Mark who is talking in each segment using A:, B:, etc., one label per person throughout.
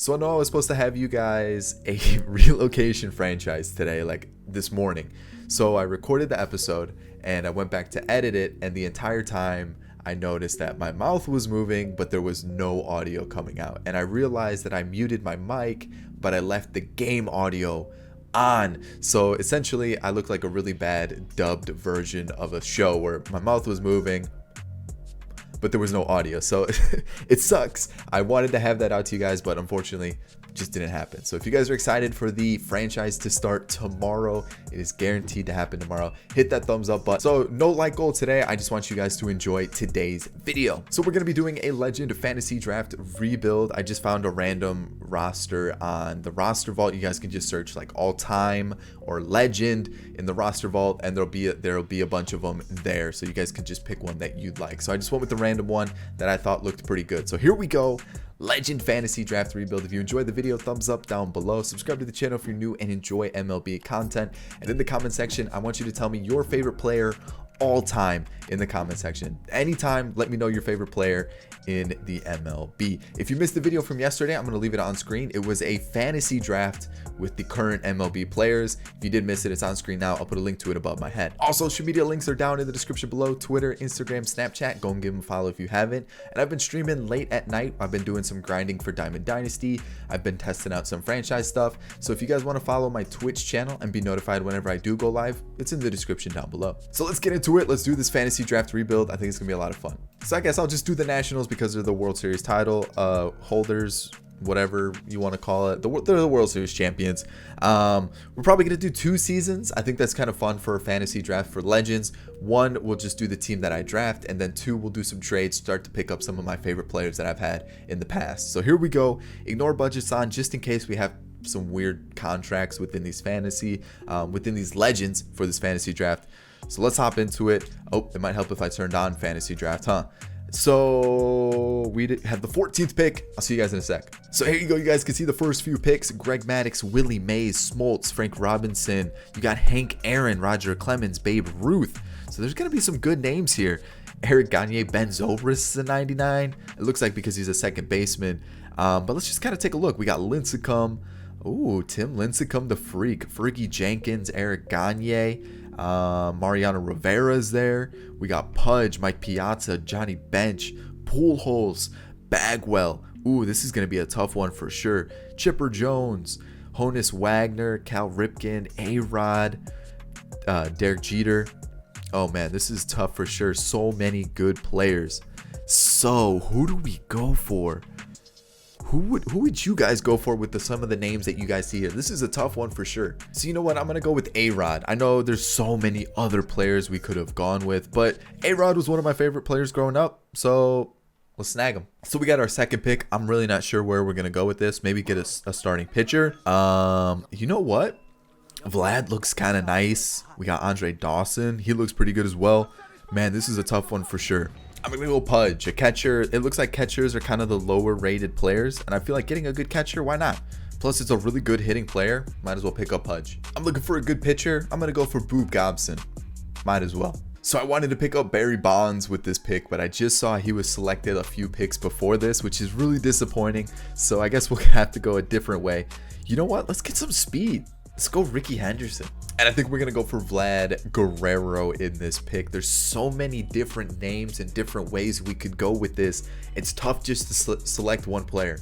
A: So I know I was supposed to have you guys a relocation franchise today, like this morning. So I recorded the episode and I went back to edit it, and the entire time I noticed that my mouth was moving, but there was no audio coming out. And I realized that I muted my mic, but I left the game audio on. So essentially I looked like a really bad dubbed version of a show where my mouth was moving, but there was no audio. So it sucks. I wanted to have that out to you guys, but unfortunately just didn't happen. So if you guys are excited for the franchise to start tomorrow, it is guaranteed to happen tomorrow. Hit that thumbs up button. So no like goal today. I just want you guys to enjoy today's video. So we're going to be doing a legend fantasy draft rebuild. I just found a random roster on the roster vault. You guys can just search like all time or legend in the roster vault, and there'll be a bunch of them there. So you guys can just pick one that you'd like. So I just went with the random one that I thought looked pretty good. So here we go. Legend fantasy draft rebuild. If you enjoyed the video, thumbs up down below. Subscribe to the channel if you're new and enjoy MLB content. And in the comment section, I want you to tell me your favorite player all time in the comment section. Anytime, let me know your favorite player in the MLB. If you missed the video from yesterday, I'm going to leave it on screen. It was a fantasy draft with the current MLB players. If you did miss it, it's on screen now. I'll put a link to it above my head. All social media links are down in the description below. Twitter, Instagram, Snapchat. Go and give them a follow if you haven't. And I've been streaming late at night. I've been doing some grinding for Diamond Dynasty. I've been testing out some franchise stuff. So if you guys want to follow my Twitch channel and be notified whenever I do go live, it's in the description down below. So let's get into it. Let's do this fantasy draft rebuild. I think it's gonna be a lot of fun. So I guess I'll just do the Nationals because they're the World Series title holders, whatever you want to call it. They're the World Series champions. We're probably gonna do 2 seasons. I think that's kind of fun for a fantasy draft for legends. 1, we'll just do the team that I draft, and then 2, we'll do some trades, start to pick up some of my favorite players that I've had in the past. So here we go. Ignore budgets on, just in case we have some weird contracts within these within these legends for this fantasy draft. So let's hop into it. Oh, it might help if I turned on fantasy draft, huh? So we have the 14th pick. I'll see you guys in a sec. So here you go. You guys can see the first few picks: Greg Maddux, Willie Mays, Smoltz, Frank Robinson. You got Hank Aaron, Roger Clemens, Babe Ruth. So there's going to be some good names here. Eric Gagne, Ben Zobrist is a 99. It looks like because he's a second baseman. But let's just kind of take a look. We got Lincecum. Ooh, Tim Lincecum, the freak. Fergie Jenkins, Eric Gagne. Mariano Rivera's there. We got Pudge, Mike Piazza, Johnny Bench, Pujols, Bagwell. Ooh, this is going to be a tough one for sure. Chipper Jones, Honus Wagner, Cal Ripken, A-Rod, Derek Jeter. Oh man, this is tough for sure. So many good players. So who do we go for? Who would you guys go for with some of the names that you guys see here? This is a tough one for sure. So you know what? I'm going to go with A-Rod. I know there's so many other players we could have gone with, but A-Rod was one of my favorite players growing up. So let's snag him. So we got our second pick. I'm really not sure where we're going to go with this. Maybe get a starting pitcher. You know what? Vlad looks kind of nice. We got Andre Dawson. He looks pretty good as well. Man, this is a tough one for sure. I'm going to go Pudge, a catcher. It looks like catchers are kind of the lower rated players, and I feel like getting a good catcher, why not? Plus, it's a really good hitting player. Might as well pick up Pudge. I'm looking for a good pitcher. I'm going to go for Boog Gobson. Might as well. So I wanted to pick up Barry Bonds with this pick, but I just saw he was selected a few picks before this, which is really disappointing. So I guess we'll have to go a different way. You know what? Let's get some speed. Let's go Ricky Henderson. And I think we're going to go for Vlad Guerrero in this pick. There's so many different names and different ways we could go with this. It's tough just to select one player.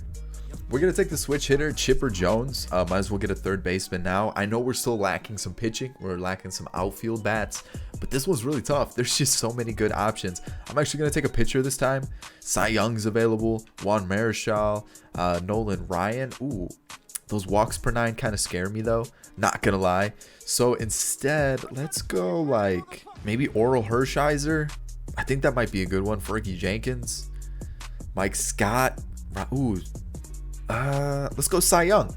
A: We're going to take the switch hitter, Chipper Jones. Might as well get a third baseman now. I know we're still lacking some pitching. We're lacking some outfield bats. But this one's really tough. There's just so many good options. I'm actually going to take a pitcher this time. Cy Young's available. Juan Marichal. Nolan Ryan. Ooh. Those walks per 9 kind of scare me though, not gonna lie. So instead, let's go like maybe Oral Hershiser. I think that might be a good one. Fergie Jenkins, Mike Scott. Ooh, let's go Cy Young.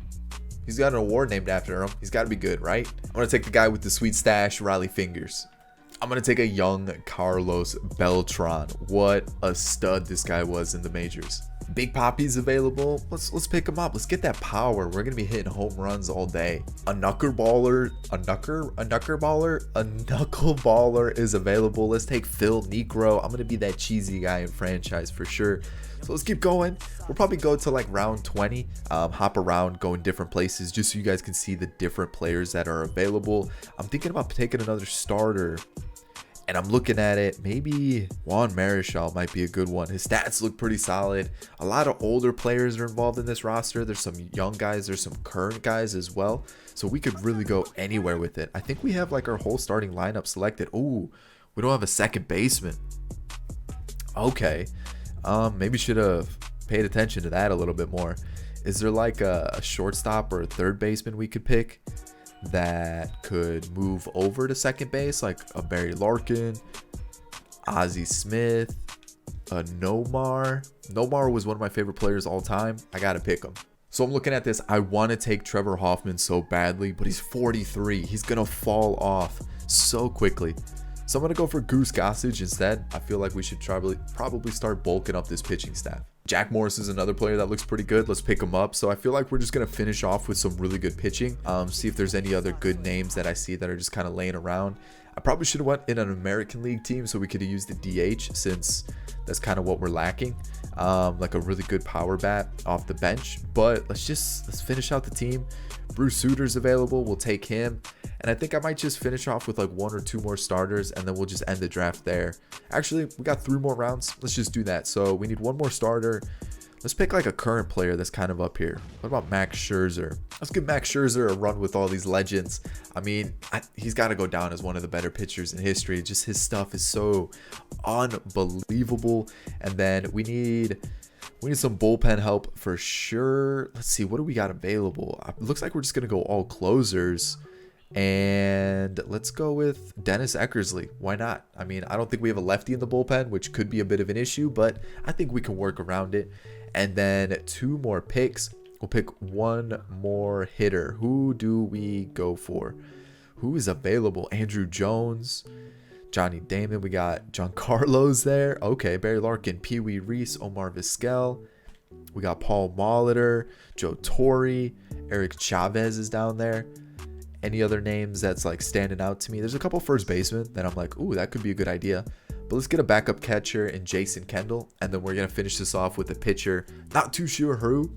A: He's got an award named after him. He's got to be good, right? I'm gonna take the guy with the sweet stash, Riley Fingers. I'm gonna take a young Carlos Beltran. What a stud this guy was in the majors. Big Poppy's available. Let's pick him up. Let's get that power. We're gonna be hitting home runs all day. A knuckleballer is available. Let's take Phil Niekro. I'm gonna be that cheesy guy in franchise for sure. So let's keep going. We'll probably go to like round 20, hop around, go in different places just so you guys can see the different players that are available. I'm thinking about taking another starter. And I'm looking at it, maybe Juan Marichal might be a good one. His stats look pretty solid. A lot of older players are involved in this roster. There's some young guys, there's some current guys as well. So we could really go anywhere with it. I think we have like our whole starting lineup selected. Ooh, we don't have a second baseman. Okay, maybe should have paid attention to that a little bit more. Is there like a shortstop or a third baseman we could pick that could move over to second base, like a Barry Larkin, Ozzie Smith, a Nomar? Nomar was one of my favorite players all time. I gotta pick him. So I'm looking at this. I want to take Trevor Hoffman so badly, but he's 43. He's gonna fall off so quickly. So I'm gonna go for Goose Gossage instead. I feel like we should probably start bulking up this pitching staff. Jack Morris is another player that looks pretty good. Let's pick him up. So I feel like we're just going to finish off with some really good pitching. See if there's any other good names that I see that are just kind of laying around. I probably should have went in an American League team so we could have used the DH, since that's kind of what we're lacking. Like a really good power bat off the bench. But let's finish out the team. Bruce Suter's available. We'll take him. And I think I might just finish off with like 1 or 2 more starters, and then we'll just end the draft there. Actually, we got 3 more rounds. Let's just do that. So we need 1 more starter. Let's pick like a current player that's kind of up here. What about Max Scherzer? Let's give Max Scherzer a run with all these legends. I mean, he's got to go down as one of the better pitchers in history. Just his stuff is so unbelievable. And then we need some bullpen help for sure. Let's see, what do we got available? It looks like we're just gonna go all closers. And let's go with Dennis Eckersley. Why not? I mean, I don't think we have a lefty in the bullpen, which could be a bit of an issue, but I think we can work around it. And then 2 more picks. We'll pick 1 more hitter. Who do we go for? Who is available? Andrew Jones, Johnny Damon. We got Giancarlo's there. Okay, Barry Larkin, Pee Wee Reese, Omar Vizquel. We got Paul Molitor, Joe Torre, Eric Chavez is down there. Any other names that's like standing out to me? There's a couple first basemen that I'm like, ooh, that could be a good idea. But let's get a backup catcher in Jason Kendall, and then we're gonna finish this off with a pitcher. Not too sure who,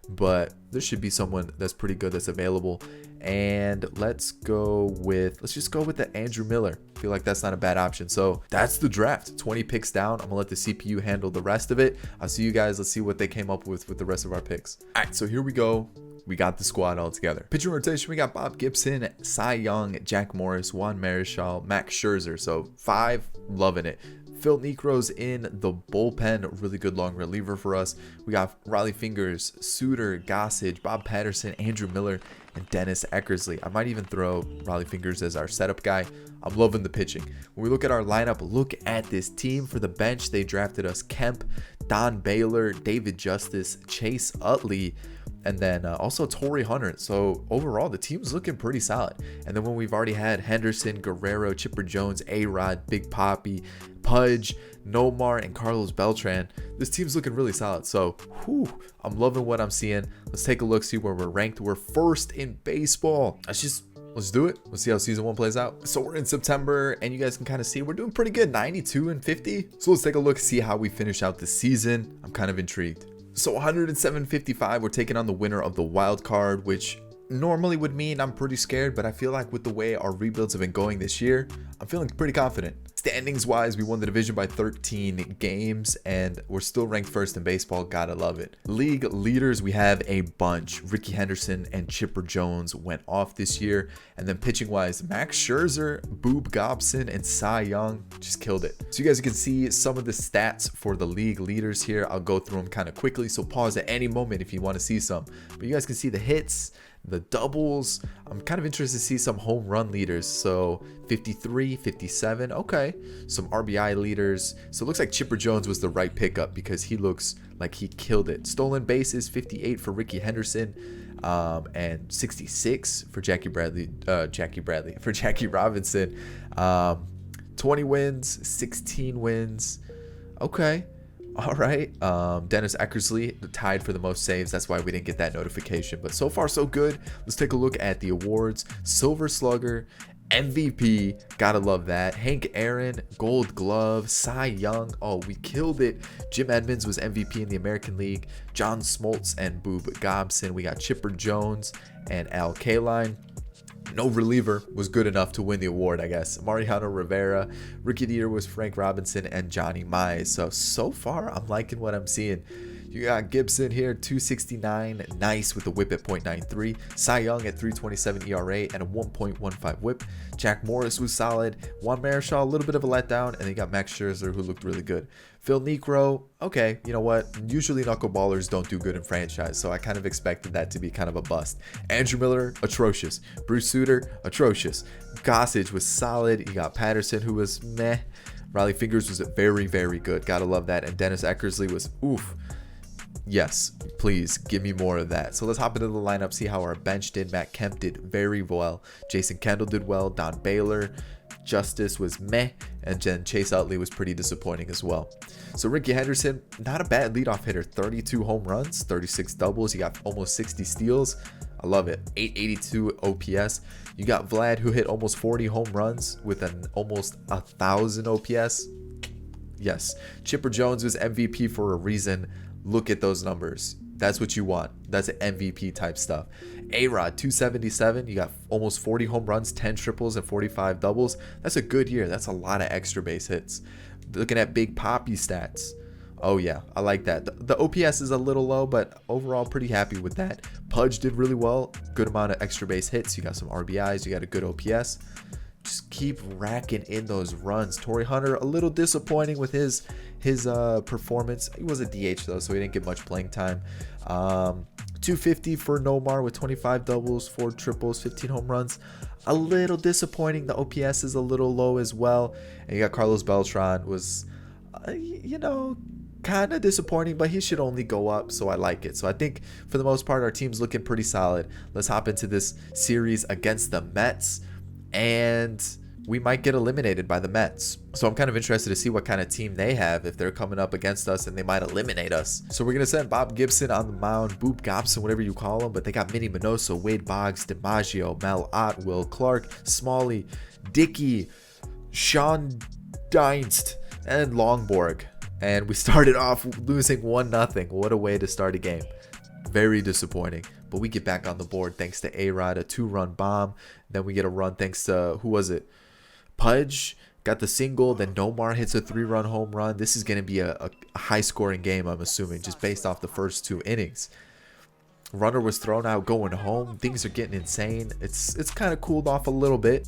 A: but there should be someone that's pretty good that's available. And let's just go with the Andrew Miller. I feel like that's not a bad option. So that's the draft. 20 picks down. I'm gonna let the CPU handle the rest of it. I'll see you guys. Let's see what they came up with the rest of our picks. All right, so here we go. We got the squad all together. Pitching rotation, we got Bob Gibson, Cy Young, Jack Morris, Juan Marichal, Max Scherzer. So 5, loving it. Phil Niekro's in the bullpen, really good long reliever for us. We got Riley Fingers, Suter, Gossage, Bob Patterson, Andrew Miller, and Dennis Eckersley. I might even throw Riley Fingers as our setup guy. I'm loving the pitching. When we look at our lineup, look at this team. For the bench, they drafted us Kemp, Don Baylor, David Justice, Chase Utley, and then also Torii Hunter. So overall, the team's looking pretty solid. And then when we've already had Henderson, Guerrero, Chipper Jones, A-Rod, Big Poppy, Pudge, Nomar, and Carlos Beltran, this team's looking really solid. So I'm loving what I'm seeing. Let's take a look, see where we're ranked. We're 1st in baseball. Let's do it. Let's see how season 1 plays out. So we're in September, and you guys can kind of see we're doing pretty good, 92 and 50. So let's take a look, see how we finish out the season. I'm kind of intrigued. So 107.55, we're taking on the winner of the wild card, which normally would mean I'm pretty scared, but I feel like with the way our rebuilds have been going this year, I'm feeling pretty confident. Standings wise, we won the division by 13 games, and we're still ranked 1st in baseball. Gotta love it. League leaders, we have a bunch. Ricky Henderson and Chipper Jones went off this year. And then pitching wise, Max Scherzer, Boob Gobson, and Cy Young just killed it. So you guys can see some of the stats for the league leaders here. I'll go through them kind of quickly, so pause at any moment if you want to see some. But you guys can see the hits, the doubles. I'm kind of interested to see some home run leaders. So 53, 57. Okay. Some RBI leaders. So it looks like Chipper Jones was the right pickup because he looks like he killed it. Stolen bases, 58 for Ricky Henderson, and 66 for Jackie Robinson. 20 wins, 16 wins. Okay. All right. Dennis Eckersley tied for the most saves. That's why we didn't get that notification. But so far, so good. Let's take a look at the awards. Silver Slugger, MVP. Gotta love that. Hank Aaron, Gold Glove, Cy Young. Oh, we killed it. Jim Edmonds was MVP in the American League. John Smoltz and Boob Gobson. We got Chipper Jones and Al Kaline. No reliever was good enough to win the award, I guess. Mariano Rivera. Rookie of the Year was Frank Robinson and Johnny Mize. So far, I'm liking what I'm seeing. You got Gibson here, 269, nice with the whip at .93. Cy Young at 3.27 ERA and a 1.15 whip. Jack Morris was solid. Juan Marichal, a little bit of a letdown. And then you got Max Scherzer, who looked really good. Phil Niekro, okay, you know what? Usually knuckleballers don't do good in franchise, so I kind of expected that to be kind of a bust. Andrew Miller, atrocious. Bruce Sutter, atrocious. Gossage was solid. You got Patterson, who was meh. Riley Fingers was very, very good. Gotta love that. And Dennis Eckersley was oof. Yes, please give me more of that. So let's hop into the lineup, see how our bench did. Matt Kemp did very well. Jason Kendall did well. Don Baylor, Justice was meh, and then Chase Utley was pretty disappointing as well. So Ricky Henderson, not a bad leadoff hitter. 32 home runs, 36 doubles. He got almost 60 steals. I love it. 882 OPS. You got Vlad, who hit almost 40 home runs with an almost 1,000 OPS. Yes, Chipper Jones was MVP for a reason. Look at those numbers. That's what you want. That's MVP type stuff. A-Rod, 277. You got almost 40 home runs, 10 triples, and 45 doubles. That's a good year. That's a lot of extra base hits. Looking at Big Poppy stats. Oh, yeah. I like that. The OPS is a little low, but overall pretty happy with that. Pudge did really well. Good amount of extra base hits. You got some RBIs. You got a good OPS. Just keep racking in those runs. Torii Hunter, a little disappointing with his performance. He was a DH though, so he didn't get much playing time. 250 for Nomar with 25 doubles, 4 triples, 15 home runs. A little disappointing. The OPS is a little low as well. And you got Carlos Beltran, was kind of disappointing, but he should only go up, so I like it. So I think for the most part our team's looking pretty solid. Let's hop into this series against the Mets, and we might get eliminated by the Mets. So I'm kind of interested to see what kind of team they have if they're coming up against us and they might eliminate us. So we're going to send Bob Gibson on the mound, Boop Gobson, whatever you call him, but they got Minnie Minoso, Wade Boggs, DiMaggio, Mel Ott, Will Clark, Smalley, Dickey, Sean Dienst, and Longborg. And we started off losing 1-0. What a way to start a game. Very disappointing. But we get back on the board thanks to A-Rod, a 2-run bomb. Then we get a run thanks to, who was it? Pudge got the single. Then Nomar hits a 3-run home run. This is going to be a high-scoring game, I'm assuming, just based off the first 2 innings. Runner was thrown out going home. Things are getting insane. It's kind of cooled off a little bit,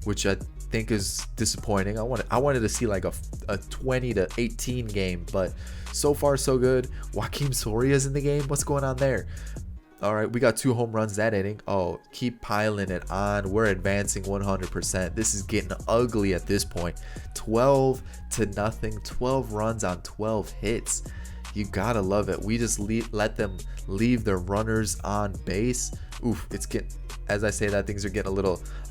A: which I think is disappointing. I wanted to see like a 20-18 game, but so far so good. Joaquin Soria's in the game. What's going on there? All right, we got 2 home runs that inning. Oh, keep piling it on. We're advancing 100%. This is getting ugly at this point. 12-0, 12 runs on 12 hits. You gotta love it. We just let them leave their runners on base. Oof, it's getting, as I say that, things are getting a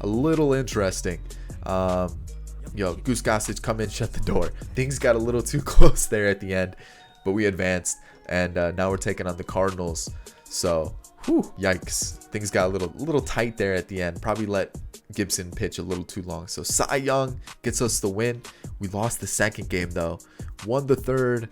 A: little interesting. Goose Gossage, come in, shut the door. Things got a little too close there at the end, but we advanced, and now we're taking on the Cardinals. So, yikes. Things got a little tight there at the end. Probably let Gibson pitch a little too long. So Cy Young gets us the win. We lost the second game though. Won the third,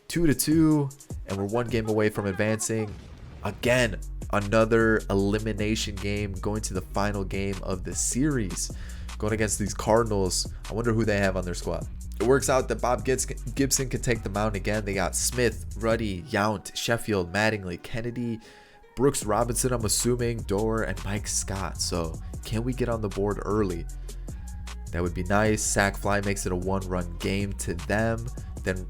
A: 2-2, and we're 1 game away from advancing. Again, another elimination game, going to the final game of the series, going against these Cardinals. I wonder who they have on their squad. It works out that Bob Gibson can take the mound again. They got Smith, Ruddy, Yount, Sheffield, Mattingly, Kennedy, Brooks Robinson, I'm assuming, Dorr, and Mike Scott. So can we get on the board early? That would be nice. Sack fly makes it a 1-run game to them. Then,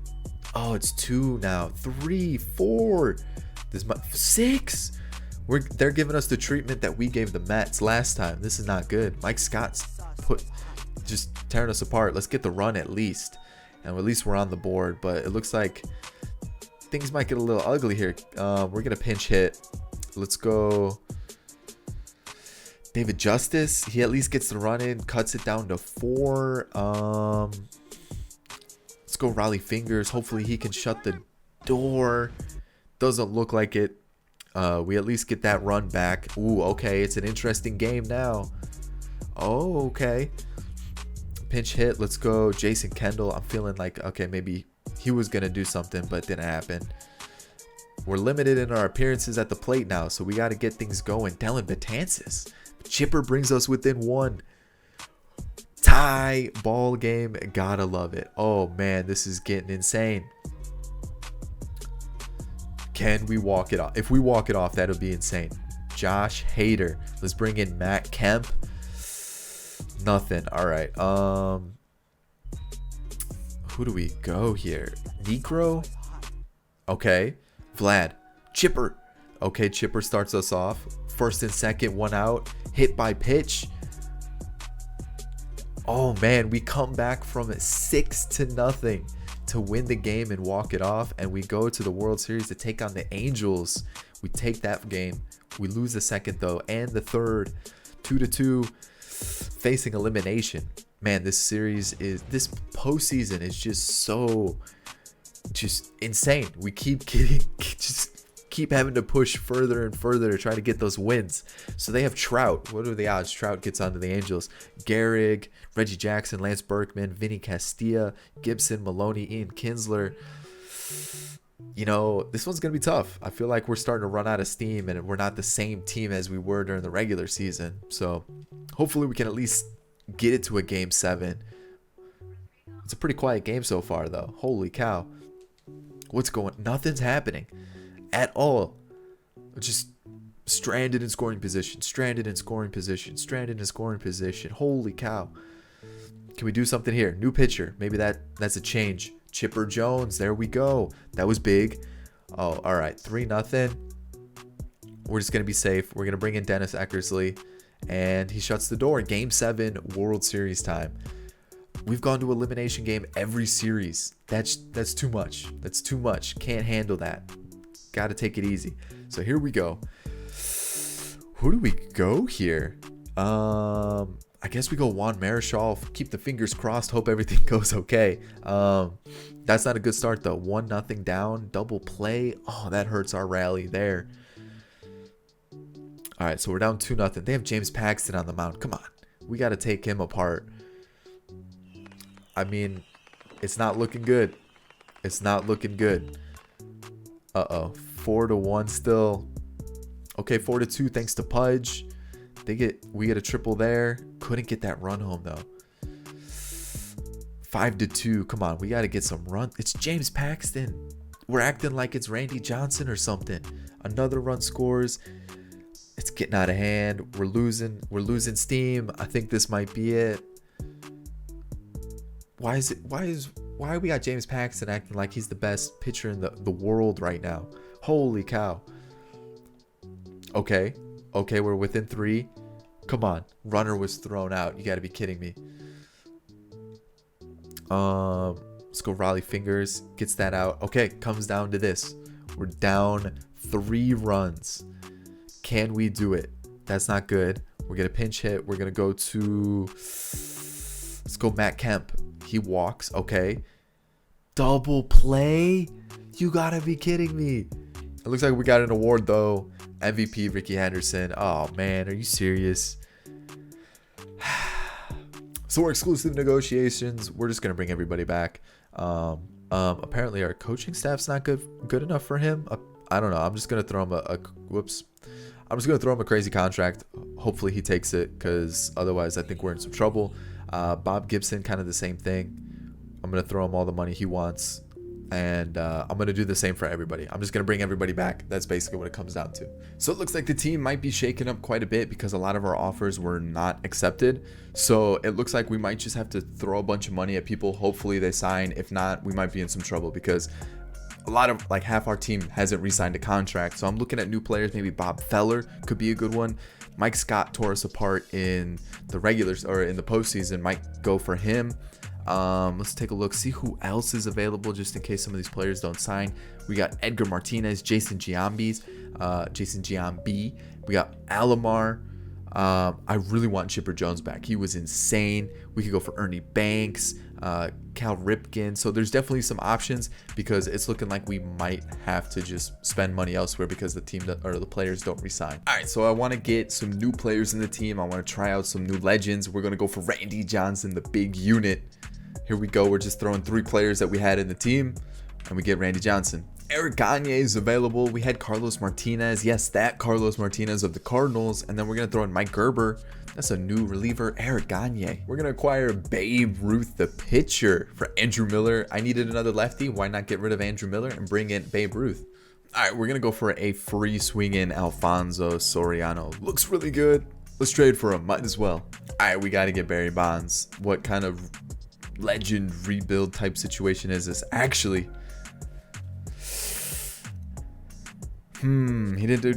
A: oh, it's 2 now. 3, 4. This 6. They're giving us the treatment that we gave the Mets last time. This is not good. Mike Scott's just tearing us apart. Let's get the run at least, and at least we're on the board. But it looks like things might get a little ugly here. We're gonna pinch hit. Let's go David Justice. He at least gets the run in, cuts it down to 4. Let's Let's go Raleigh Fingers. Hopefully he can shut the door. Doesn't look like it. We at least get that run back. Ooh, okay. It's an interesting game now. Oh, okay. Pinch hit. Let's go Jason Kendall. I'm feeling like, okay, maybe he was going to do something, but didn't happen. We're limited in our appearances at the plate now, so we got to get things going. Dellin Betances. Chipper brings us within one. Tie ball game. Gotta love it. Oh, man, this is getting insane. Can we walk it off? If we walk it off, that'll be insane. Josh Hader. Let's bring in Matt Kemp. Nothing. All right. Who do we go here? Negro. Okay. Vlad. Chipper. Okay, Chipper starts us off. First and second, one out. Hit by pitch. Oh man, we come back from 6-0 to win the game and walk it off, and we go to the World Series to take on the Angels. We take that game. We lose the second though, and the third. 2-2, facing elimination. Man, this postseason is just insane. We keep having to push further and further to try to get those wins. So they have Trout. What are the odds Trout gets onto the Angels? Gehrig, Reggie Jackson, Lance Berkman, Vinny Castilla, Gibson, Maloney, Ian Kinsler. You know, this one's going to be tough. I feel like we're starting to run out of steam, and we're not the same team as we were during the regular season. So hopefully we can at least get it to a game 7. It's a pretty quiet game so far, though. Holy cow. What's going? Nothing's happening at all. Just stranded in scoring position, stranded in scoring position, stranded in scoring position. Holy cow. Can we do something here? New pitcher. Maybe that's a change. Chipper Jones. There we go. That was big. Oh, all right. 3-0. We're just going to be safe. We're going to bring in Dennis Eckersley, and he shuts the door. Game 7, World Series time. We've gone to elimination game every series. That's too much. That's too much. Can't handle that. Got to take it easy. So here we go. Who do we go here? I guess we go Juan Marichal. Keep the fingers crossed. Hope everything goes okay. That's not a good start though. 1-0 down. Double play. Oh, that hurts our rally there. All right, so we're down 2-0. They have James Paxton on the mound. Come on. We got to take him apart. I mean, it's not looking good. It's not looking good. Uh-oh. 4-1 still. Okay, 4-2 thanks to Pudge. We get a triple there. Couldn't get that run home though. 5-2. Come on, we got to get some run. It's James Paxton. We're acting like it's Randy Johnson or something. Another run scores. It's getting out of hand. We're losing steam. I think this might be it. Why we got James Paxton acting like he's the best pitcher in the world right now? Holy cow. Okay, we're within 3. Come on. Runner was thrown out. You got to be kidding me. Let's go Raleigh Fingers. Gets that out. Okay, comes down to this. We're down 3 runs. Can we do it? That's not good. We're going to pinch hit. We're going to go to... Let's go Matt Kemp. He walks. Okay. Double play? You got to be kidding me. It looks like we got an award, though. MVP Ricky Henderson. Oh, man. Are you serious? So we're exclusive negotiations. We're just going to bring everybody back. Apparently, our coaching staff's not good enough for him. I don't know. I'm just going to throw him I'm just going to throw him a crazy contract. Hopefully, he takes it, because otherwise, I think we're in some trouble. Bob Gibson, kind of the same thing. I'm going to throw him all the money he wants. And I'm going to do the same for everybody. I'm just going to bring everybody back. That's basically what it comes down to. So it looks like the team might be shaken up quite a bit, because a lot of our offers were not accepted. So it looks like we might just have to throw a bunch of money at people. Hopefully they sign. If not, we might be in some trouble, because a lot of, like, half our team hasn't re-signed a contract. So I'm looking at new players. Maybe Bob Feller could be a good one. Mike Scott tore us apart in the regulars, or in the postseason. Might go for him. Let's take a look, see who else is available, just in case some of these players don't sign. We got Edgar Martinez, Jason Giambi. We got Alomar. I really want Chipper Jones back. He was insane. We could go for Ernie Banks. Cal Ripken. So there's definitely some options because it's looking like we might have to just spend money elsewhere because the players don't resign. All right, so I want to get some new players in the team. I want to try out some new legends. We're going to go for Randy Johnson, the big unit. Here we go. We're just throwing 3 players that we had in the team, and we get Randy Johnson. Eric Gagne is available. We had Carlos Martinez. Yes, that Carlos Martinez of the Cardinals. And then we're going to throw in Mike Gerber. That's a new reliever, Eric Gagne. We're going to acquire Babe Ruth, the pitcher, for Andrew Miller. I needed another lefty. Why not get rid of Andrew Miller and bring in Babe Ruth? All right, we're going to go for a free swing-in Alfonso Soriano. Looks really good. Let's trade for him. Might as well. All right, we got to get Barry Bonds. What kind of legend rebuild type situation is this? Actually, he didn't do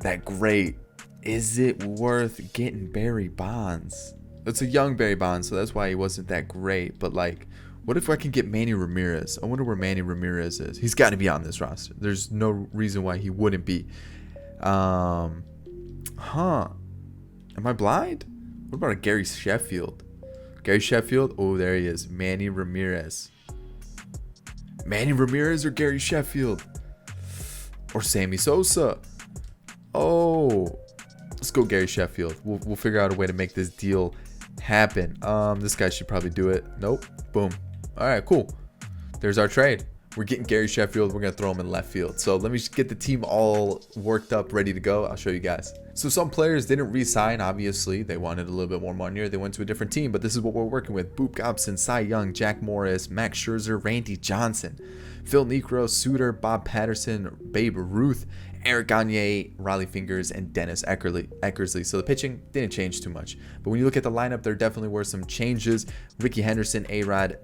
A: that great. Is it worth getting Barry Bonds? It's a young Barry Bonds, so that's why he wasn't that great. But like, what if I can get Manny Ramirez? I wonder where Manny Ramirez is. He's got to be on this roster. There's no reason why he wouldn't be. Am I blind? What about a Gary Sheffield? Gary Sheffield? Oh, there he is. Manny Ramirez. Manny Ramirez or Gary Sheffield? Or Sammy Sosa? Oh, let's go Gary Sheffield. We'll figure out a way to make this deal happen. This guy should probably do it. Nope. Boom. All right, cool. There's our trade. We're getting Gary Sheffield. We're going to throw him in left field. So let me just get the team all worked up, ready to go. I'll show you guys. So some players didn't re-sign. Obviously, they wanted a little bit more money or they went to a different team. But this is what we're working with. Boop Gobson, Cy Young, Jack Morris, Max Scherzer, Randy Johnson, Phil Niekro, Suter, Bob Patterson, Babe Ruth, Eric Gagne, Riley Fingers, and Dennis Eckersley. So the pitching didn't change too much. But when you look at the lineup, there definitely were some changes. Ricky Henderson, A-Rod,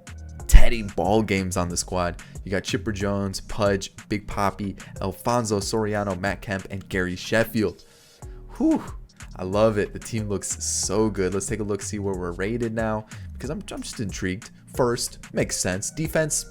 A: Teddy ball games on the squad. You got Chipper Jones, Pudge, Big Papi, Alfonso Soriano, Matt Kemp, and Gary Sheffield. Whew. I love it. The team looks so good. Let's take a look, see where we're rated now, because I'm just intrigued. First, makes sense. Defense,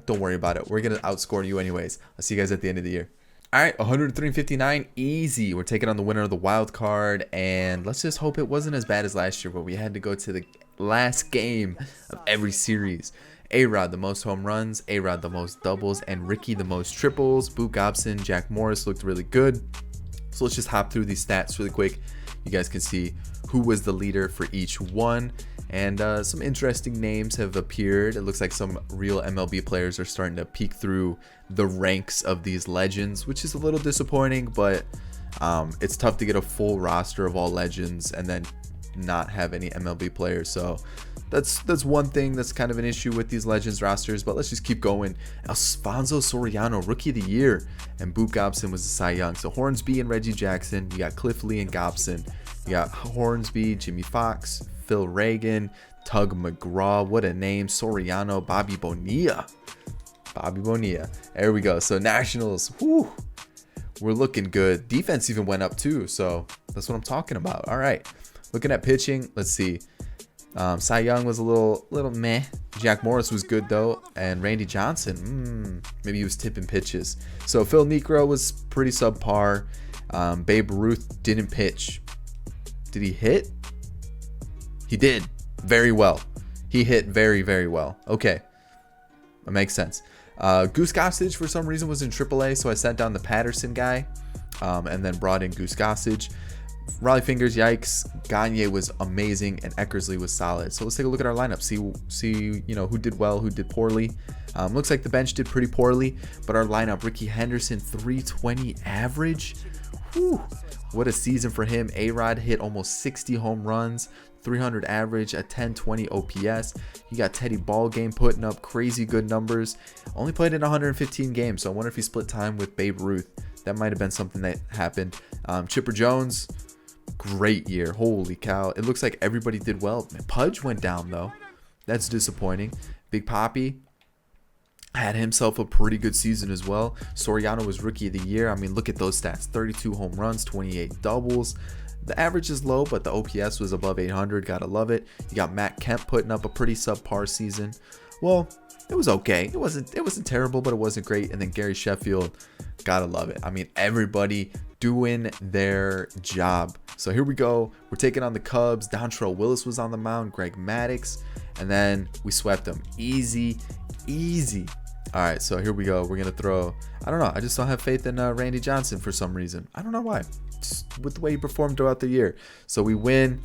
A: don't worry about it. We're going to outscore you anyways. I'll see you guys at the end of the year. All right, 103.59, easy. We're taking on the winner of the wild card, and let's just hope it wasn't as bad as last year where we had to go to the last game of every series. A-Rod, the most home runs, A-Rod, the most doubles, and Ricky, the most triples. Boop Gobson, Jack Morris looked really good. So let's just hop through these stats really quick. You guys can see who was the leader for each one. And some interesting names have appeared. It looks like some real MLB players are starting to peek through the ranks of these legends, which is a little disappointing, but it's tough to get a full roster of all legends and then not have any MLB players. So that's one thing that's kind of an issue with these legends rosters, but let's just keep going. Alfonso Soriano, Rookie of the Year, and Boop Gobson was the Cy Young. So Hornsby and Reggie Jackson. You got Cliff Lee and Gobson. You got Hornsby, Jimmy Fox, Phil Reagan, Tug McGraw. What a name. Soriano, Bobby Bonilla. There we go. So Nationals, whew, we're looking good. Defense even went up too, so that's what I'm talking about. All right, looking at pitching, let's see. Cy Young was a little meh. Jack Morris was good though, and Randy Johnson, maybe he was tipping pitches. So Phil Niekro was pretty subpar. Babe Ruth didn't pitch. Did he hit? He did very well. He hit very, very well. Okay, that makes sense. Goose Gossage for some reason was in AAA, so I sent down the Patterson guy, and then brought in Goose Gossage. Riley Fingers, yikes. Gagne was amazing, and Eckersley was solid. So let's take a look at our lineup. See, who did well, who did poorly. Looks like the bench did pretty poorly, but our lineup: Ricky Henderson, 320 average. Whew, what a season for him. A-Rod hit almost 60 home runs, 300 average, a 1020 OPS. You got Teddy Ballgame putting up crazy good numbers. Only played in 115 games, so I wonder if he split time with Babe Ruth. That might have been something that happened. Chipper Jones, great year. Holy cow. It looks like everybody did well. Pudge went down, though. That's disappointing. Big Papi had himself a pretty good season as well. Soriano was Rookie of the Year. I mean, look at those stats. 32 home runs, 28 doubles. The average is low, but the OPS was above 800. Gotta love it. You got Matt Kemp putting up a pretty subpar season. Well, it was okay. It wasn't terrible, but it wasn't great. And then Gary Sheffield, gotta love it. I mean, everybody doing their job. So here we go. We're taking on the Cubs. Dontrell Willis was on the mound. Greg Maddux. and then we swept them. Easy, easy. All right, so here we go. We're going to throw, I don't know. I just don't have faith in Randy Johnson for some reason. I don't know why. Just with the way he performed throughout the year. So we win.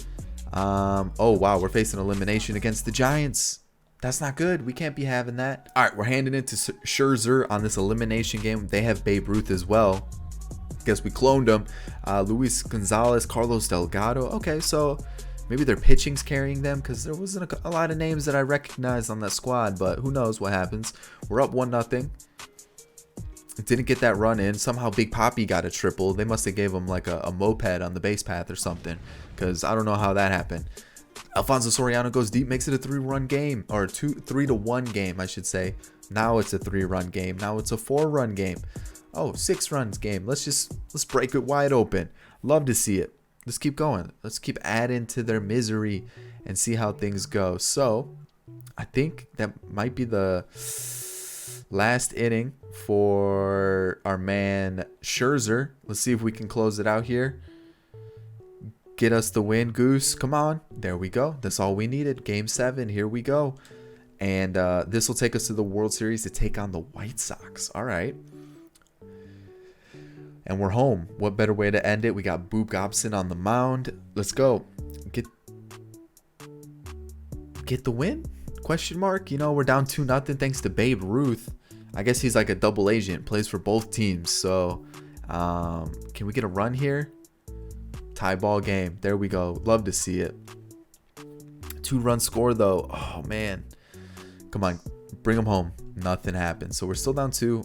A: Oh, wow. We're facing elimination against the Giants. That's not good. We can't be having that. All right, we're handing it to Scherzer on this elimination game. They have Babe Ruth as well. Guess we cloned him. Luis Gonzalez, Carlos Delgado. Okay, so maybe their pitching's carrying them because there wasn't a lot of names that I recognized on that squad, but who knows what happens. We're up 1-0. Didn't get that run in. Somehow Big Papi got a triple. They must have gave him like a moped on the base path or something, because I don't know how that happened. Alfonso Soriano goes deep, makes it a 3-run game, or 3-1 game, I should say. Now it's a 3-run game. Now it's a 4-run game. Oh, 6 runs game. Let's break it wide open. Love to see it. Let's keep going. Let's keep adding to their misery and see how things go. So I think that might be the last inning for our man Scherzer. Let's see if we can close it out here. Get us the win, Goose. Come on. There we go. That's all we needed. Game 7. Here we go. And this will take us to the World Series to take on the White Sox. All right. And we're home. What better way to end it? We got Boop Gobson on the mound. Let's go. Get the win? Question mark. You know, we're down 2-0 thanks to Babe Ruth. I guess he's like a double agent. Plays for both teams. So, can we get a run here? Tie ball game. There we go. Love to see it. 2-run score though. Oh man. Come on. Bring them home. Nothing happened. So we're still down 2.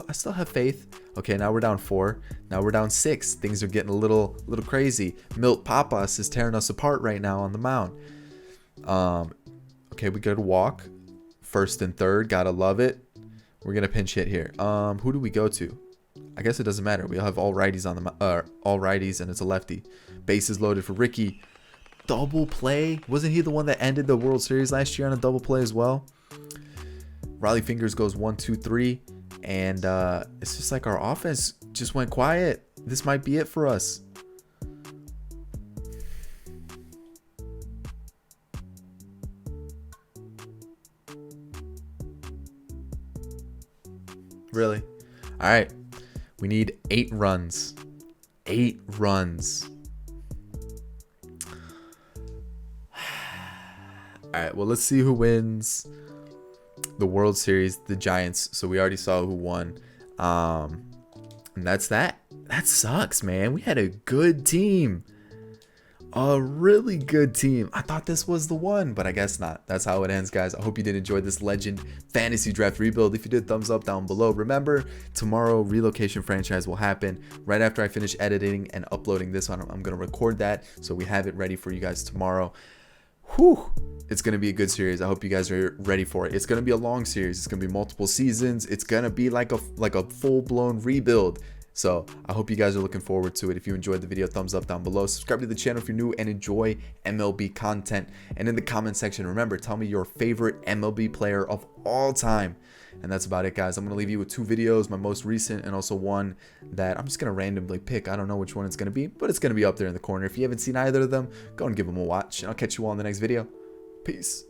A: I still have faith. Okay, now we're down 4. Now we're down 6. Things are getting a little crazy. Milt Papas is tearing us apart right now on the mound. Okay, we got to walk. 1st and 3rd. Gotta love it. We're gonna pinch hit here. Who do we go to? I guess it doesn't matter. We'll have all righties on the all righties, and it's a lefty. Bases loaded for Ricky. Double play. Wasn't he the one that ended the World Series last year on a double play as well? Riley Fingers goes 1, 2, 3, and it's just like our offense just went quiet. This might be it for us. Really? All right. We need 8 runs. 8 runs. All right. Well, let's see who wins the World Series. The Giants. So we already saw who won. And that's that. That sucks, man. We had a good team. A really good team. I thought this was the one, but I guess not. That's how it ends, guys. I hope you did enjoy this Legend Fantasy Draft rebuild. If you did, thumbs up down below. Remember, tomorrow relocation franchise will happen right after I finish editing and uploading this one. I'm going to record that so we have it ready for you guys tomorrow. Whew. It's going to be a good series. I hope you guys are ready for it. It's going to be a long series. It's going to be multiple seasons. It's going to be like a full-blown rebuild. So I hope you guys are looking forward to it. If you enjoyed the video, thumbs up down below. Subscribe to the channel if you're new and enjoy MLB content. And in the comment section, remember, tell me your favorite MLB player of all time. And that's about it, guys. I'm going to leave you with 2 videos, my most recent and also one that I'm just going to randomly pick. I don't know which one it's going to be, but it's going to be up there in the corner. If you haven't seen either of them, go and give them a watch. And I'll catch you all in the next video. Peace.